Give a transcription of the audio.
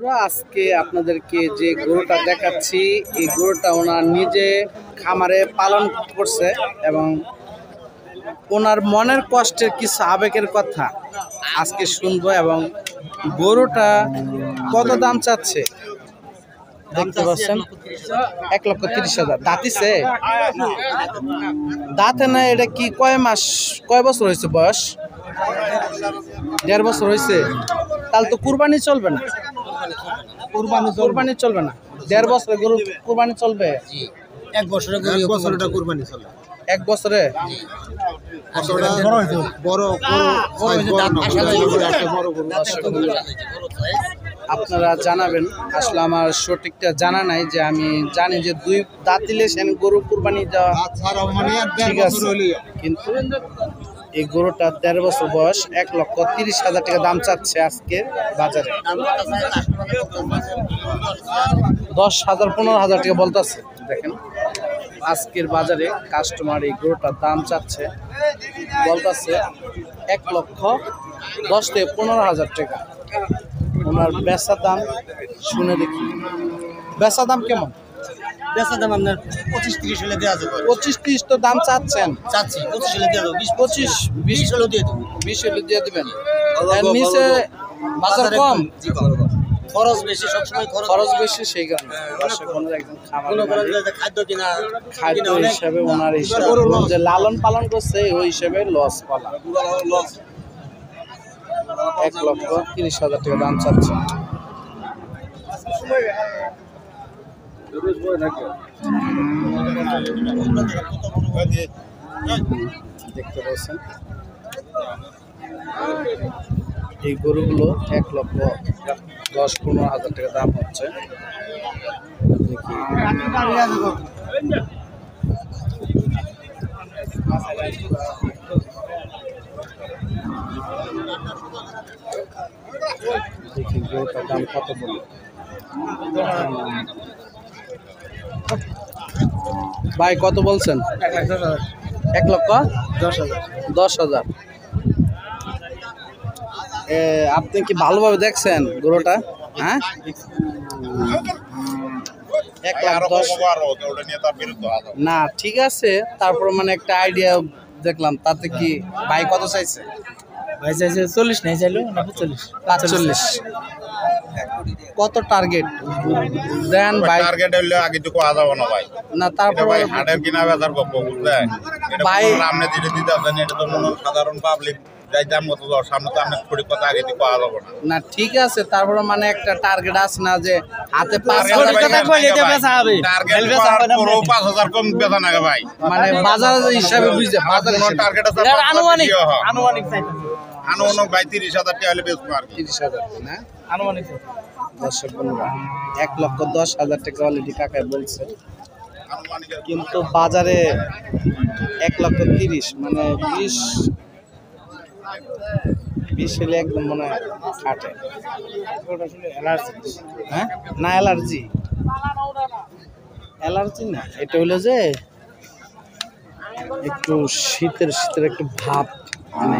বন্ধুরা, আজকে আপনাদেরকে যে গরুটা দেখাচ্ছি এই গরুটা ওনার নিজে খামারে পালন করছে এবং ওনার মনের কষ্টের কিছু আবেগের কথা আজকে শুনবো। এবং গরুটা কত দাম চাচ্ছে দেখতে পাচ্ছেন, 1,30,000। দাঁতিছে? দাঁতে না? এটা কি কয় মাস, কয় বছর হয়েছে বয়স? 1.5 বছর হয়েছে। তাহলে তো কুরবানি চলবে না। কুরবানি চলবে না। 1.5 বছরে গরু কুরবানি চলবে? 1 বছরে বছরটা কুরবানি চলে। 1 বছরে আপনারা জানাবেন। আসলে আমার সঠিকটা জানা নাই, যে আমি জানি যে 2 দাঁতিলে সেন গরু কুরবানি দেওয়া ঠিক আছে, কিন্তু এই গরুটা 1.5 বছর বয়স, 1,30,000 টাকা দাম চাচ্ছে আজকে বাজারে। 10,000-15,000 টাকা বলতেছে। দেখেন আজকের বাজারে কাস্টমার এই গরুটার দাম চাচ্ছে, বলতেছে 1,10,000-15,000 টাকা। ওনার বেচা দাম শুনে দেখি। বেচা দাম কেমন? বেচা দাম আপনার 25-30 হলে দেওয়া যাবে। 25-30 তো দাম চাচ্ছেন? চাচ্ছি 25 হলে দেওয়া যাবে। 20 হলে দিয়ে দেবো। 20 হলে দিয়ে দিবেন। এর নিচে বাজার কম? খরচ বেশি, সবসময় খরচ বেশি, সেই কারণে একজন খাদ্য হিসাবে ওনার হিসাবে যে লালন পালন করছে ওই হিসাবে লস পালা। 1,30,000 টাকা দাম চাচ্ছে। দেখতে পাচ্ছেন এই গরুগুলো 1,10,000-15,000 টাকা দাম হচ্ছে। দেখি গরুটার দাম কত বলে। ভাই কত বলছেন? 1,10,000। আপনি কি ভালোভাবে দেখছেন গরুটা? হ্যাঁ, 1,10,000 না, ঠিক আছে। তারপর মানে একটা আইডিয়া দেখলাম, তাতে কি ভাই কত চাইছে? ভাই চাইছে 40, নাই চাইলো না 45। কত টার্গেট দেন ভাই? টার্গেট হইলে আগে তো কোয়া যাব না ভাই। না, তারপর ভাই হাটের কিনা বাজার গপ বুঝলেন। এটা ভাই আপনি দিতে দিতে আছেন, এটা তো মনে সাধারণ পাবলিক যাই দাম মতো দাও, সামনে তো আপনি থোড়ি কথা আগে তো কোয়া যাব না। না, ঠিক আছে। তারপর মানে একটা টার্গেট আছে না, যে হাতে 5,000 টার্গেট টাকা পুরো 5,000 কম বেচা না ভাই, মানে বাজার হিসাবে বুঝছে। বাজার টার্গেট আছে আনুমানিক ভাই 30,000 টাকা হলে বেচবো আর কি। 30,000 না আনুমানিক। দর্শক বন্ধুরা, 1,10,000 টাকা অলরেডি কাকায় বলছে, কিন্তু বাজারে 1,30,000 মানে 20 হলে একদম মনে হয় কাটে। হ্যাঁ, না অ্যালার্জি না, এটা হলো যে একটু শীতের একটু ভাব মানে